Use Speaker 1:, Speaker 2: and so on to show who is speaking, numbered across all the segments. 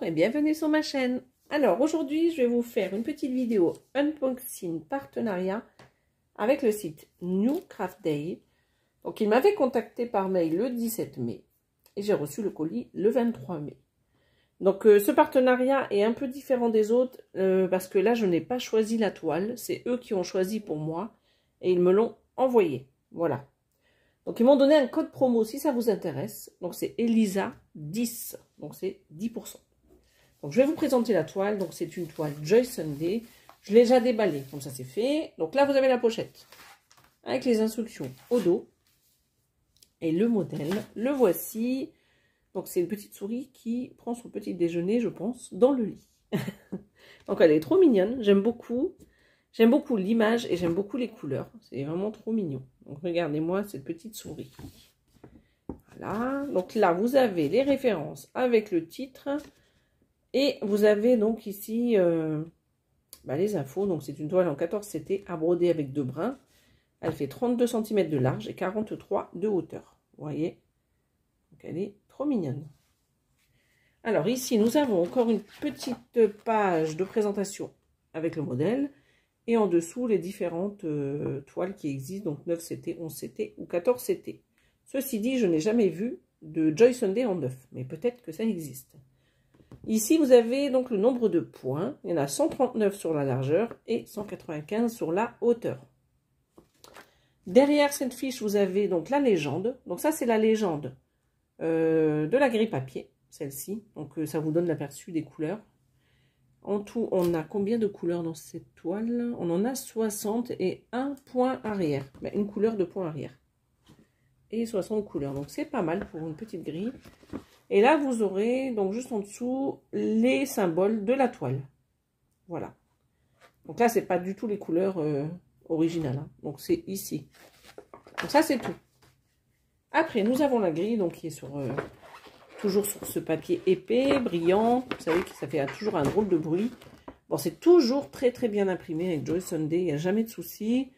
Speaker 1: Bonjour et bienvenue sur ma chaîne. Alors aujourd'hui je vais vous faire une petite vidéo unboxing partenariat avec le site New Craft Day. Donc il m'avait contacté par mail le 17 mai et j'ai reçu le colis le 23 mai. Donc ce partenariat est un peu différent des autres parce que là je n'ai pas choisi la toile, c'est eux qui ont choisi pour moi et ils me l'ont envoyé. Voilà. Donc ils m'ont donné un code promo si ça vous intéresse. Donc c'est Elisa 10. Donc c'est 10%. Donc je vais vous présenter la toile. Donc c'est une toile Joy Sunday. Je l'ai déjà déballée. Comme ça c'est fait. Donc là vous avez la pochette. Avec les instructions au dos. Et le modèle. Le voici. Donc c'est une petite souris qui prend son petit déjeuner je pense dans le lit. Donc elle est trop mignonne. J'aime beaucoup. J'aime beaucoup l'image et j'aime beaucoup les couleurs. C'est vraiment trop mignon. Donc regardez-moi cette petite souris. Voilà. Donc là, vous avez les références avec le titre. Et vous avez donc ici les infos. Donc c'est une toile en 14 CT à broder avec 2 brins. Elle fait 32 cm de large et 43 de hauteur. Vous voyez? Donc elle est trop mignonne. Alors ici, nous avons encore une petite page de présentation avec le modèle. Et en dessous, les différentes toiles qui existent, donc 9 CT, 11 CT ou 14 CT. Ceci dit, je n'ai jamais vu de Joy Sunday en 9, mais peut-être que ça existe. Ici, vous avez donc le nombre de points. Il y en a 139 sur la largeur et 195 sur la hauteur. Derrière cette fiche, vous avez donc la légende. Donc ça, c'est la légende de la grille papier, celle-ci. Donc ça vous donne l'aperçu des couleurs. En tout, on a combien de couleurs dans cette toile? On en a 60 et un point arrière. Une couleur de point arrière. Et 60 couleurs. Donc c'est pas mal pour une petite grille. Et là, vous aurez donc juste en dessous les symboles de la toile. Voilà. Donc là, c'est pas du tout les couleurs originales. Hein. Donc c'est ici. Donc ça, c'est tout. Après, nous avons la grille donc qui est sur... toujours sur ce papier épais, brillant. Vous savez que ça fait toujours un drôle de bruit. Bon, c'est toujours très très bien imprimé avec Joy Sunday. Il n'y a jamais de souci.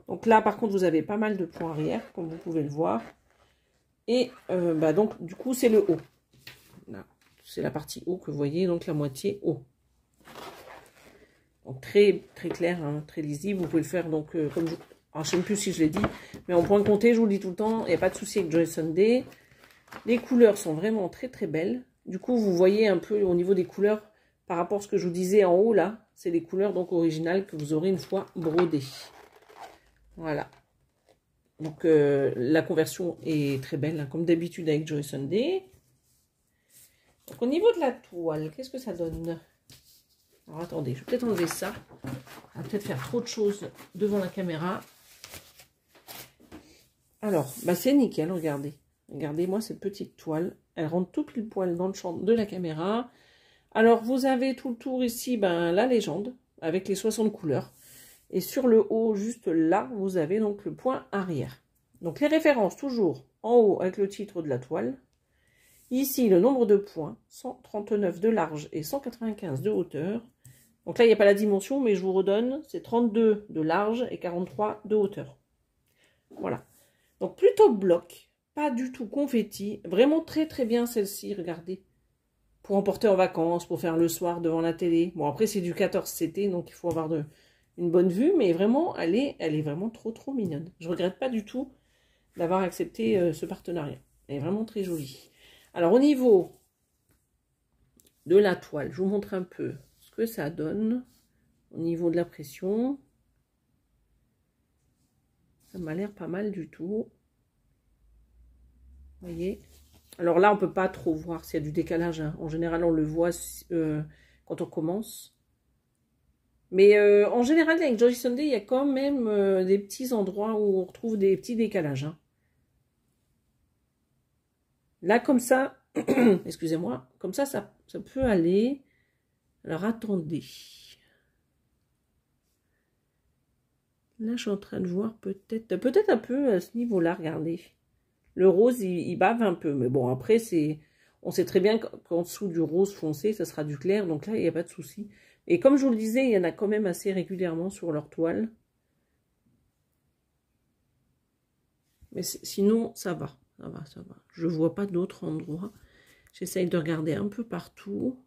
Speaker 1: Donc là, par contre, vous avez pas mal de points arrière, comme vous pouvez le voir. Et donc, du coup, c'est le haut. C'est la partie haut que vous voyez, donc la moitié haut. Donc très très clair, hein, très lisible. Vous pouvez le faire donc comme je... Alors, je ne sais plus si je l'ai dit, mais en point compté, je vous le dis tout le temps, il n'y a pas de souci avec Joy Sunday. Les couleurs sont vraiment très très belles. Du coup, vous voyez un peu au niveau des couleurs, par rapport à ce que je vous disais en haut là, c'est les couleurs donc originales que vous aurez une fois brodées. Voilà. Donc la conversion est très belle, hein, comme d'habitude avec Joy Sunday. Donc au niveau de la toile, qu'est-ce que ça donne? Alors attendez, je vais peut-être enlever ça. On va peut-être faire trop de choses devant la caméra. Alors, c'est nickel, regardez. Regardez-moi cette petite toile. Elle rentre tout pile poil dans le champ de la caméra. Alors, vous avez tout le tour ici, la légende, avec les 60 couleurs. Et sur le haut, juste là, vous avez donc le point arrière. Donc, les références, toujours en haut, avec le titre de la toile. Ici, le nombre de points, 139 de large et 195 de hauteur. Donc là, il n'y a pas la dimension, mais je vous redonne, c'est 32 de large et 43 de hauteur. Voilà. Donc, plutôt bloc. Pas du tout confetti. Vraiment très très bien celle-ci, regardez. Pour emporter en vacances, pour faire le soir devant la télé. Bon, après c'est du 14 CT, donc il faut avoir une bonne vue. Mais vraiment, elle est vraiment trop trop mignonne. Je regrette pas du tout d'avoir accepté ce partenariat. Elle est vraiment très jolie. Alors au niveau de la toile, je vous montre un peu ce que ça donne. Au niveau de la pression. Ça m'a l'air pas mal du tout. Vous voyez, alors là on peut pas trop voir s'il y a du décalage, hein. En général on le voit quand on commence, mais en général avec Joy Sunday il y a quand même des petits endroits où on retrouve des petits décalages, hein. Là comme ça excusez-moi, comme ça peut aller. Alors attendez, là je suis en train de voir peut-être un peu à ce niveau là, regardez. Le rose, il bave un peu. Mais bon, après, on sait très bien qu'en dessous du rose foncé, ça sera du clair. Donc là, il n'y a pas de souci. Et comme je vous le disais, il y en a quand même assez régulièrement sur leur toile. Mais sinon, ça va. Ça va, ça va. Je ne vois pas d'autres endroits. J'essaye de regarder un peu partout.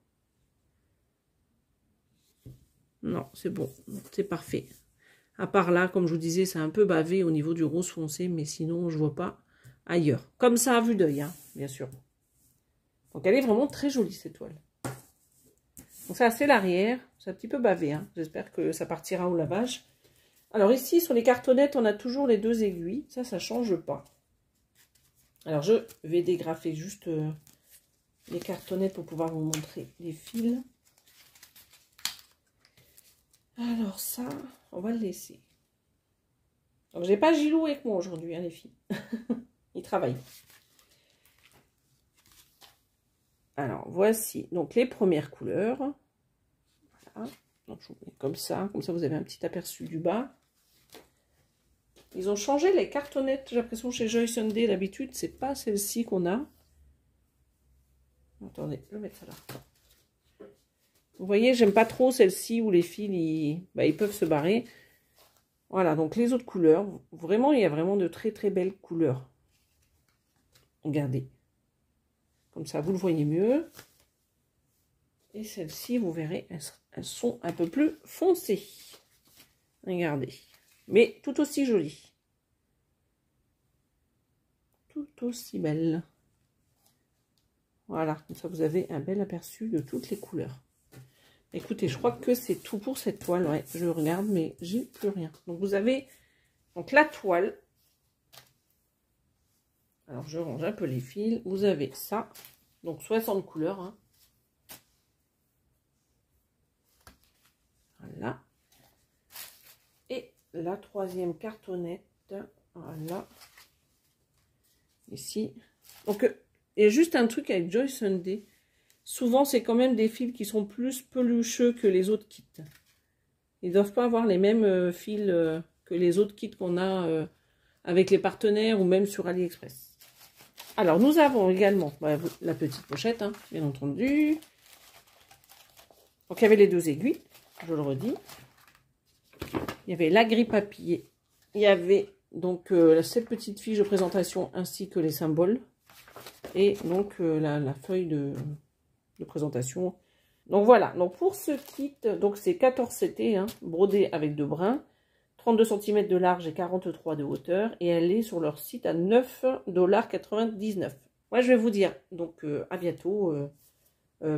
Speaker 1: Non, c'est bon, c'est parfait. À part là, comme je vous disais, c'est un peu bavé au niveau du rose foncé, mais sinon, je vois pas ailleurs. Comme ça, à vue d'œil, hein, bien sûr. Donc, elle est vraiment très jolie, cette toile. Donc, ça, c'est l'arrière. C'est un petit peu bavé, hein. J'espère que ça partira au lavage. Alors, ici, sur les cartonnettes, on a toujours les 2 aiguilles. Ça change pas. Alors, je vais dégrafer juste les cartonnettes pour pouvoir vous montrer les fils. Alors, ça, on va le laisser. Donc, j'ai pas Gilou avec moi aujourd'hui, hein, les filles. Ils travaillent. Alors, voici donc les premières couleurs. Voilà. Donc, je vous mets comme ça vous avez un petit aperçu du bas. Ils ont changé les cartonnettes, j'ai l'impression, chez Joy Sunday. D'habitude, c'est pas celle-ci qu'on a. Attendez, je vais mettre ça là. Vous voyez, j'aime pas trop celle-ci où les fils, ils peuvent se barrer. Voilà, donc les autres couleurs, vraiment, il y a vraiment de très très belles couleurs. Regardez. Comme ça, vous le voyez mieux. Et celles-ci, vous verrez, elles sont un peu plus foncées. Regardez. Mais tout aussi jolies. Tout aussi belles. Voilà, comme ça, vous avez un bel aperçu de toutes les couleurs. Écoutez, je crois que c'est tout pour cette toile. Ouais, je regarde, mais j'ai plus rien. Donc, vous avez donc la toile. Alors, je range un peu les fils. Vous avez ça. Donc, 60 couleurs. Hein. Voilà. Et la troisième cartonnette. Voilà. Ici. Donc, il y a juste un truc avec Joy Sunday. Souvent, c'est quand même des fils qui sont plus pelucheux que les autres kits. Ils ne doivent pas avoir les mêmes fils que les autres kits qu'on a avec les partenaires ou même sur AliExpress. Alors, nous avons également la petite pochette, hein, bien entendu. Donc, il y avait les 2 aiguilles, je le redis. Il y avait la grille papier. Il y avait donc cette petite fiche de présentation ainsi que les symboles. Et donc, la feuille de présentation. Donc voilà, donc pour ce kit, donc c'est 14 CT, hein, brodé avec 2 brins, 32 cm de large et 43 de hauteur, et elle est sur leur site à 9,99 $. Moi je vais vous dire, donc à bientôt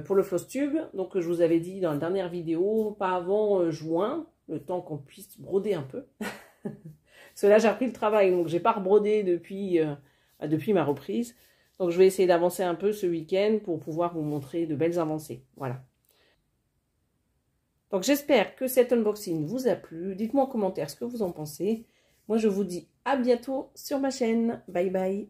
Speaker 1: pour le Flosstube. Donc je vous avais dit dans la dernière vidéo, pas avant juin, le temps qu'on puisse broder un peu. Parce que là j'ai repris le travail, donc j'ai pas rebrodé depuis ma reprise. Donc, je vais essayer d'avancer un peu ce week-end pour pouvoir vous montrer de belles avancées. Voilà. Donc, j'espère que cet unboxing vous a plu. Dites-moi en commentaire ce que vous en pensez. Moi, je vous dis à bientôt sur ma chaîne. Bye bye.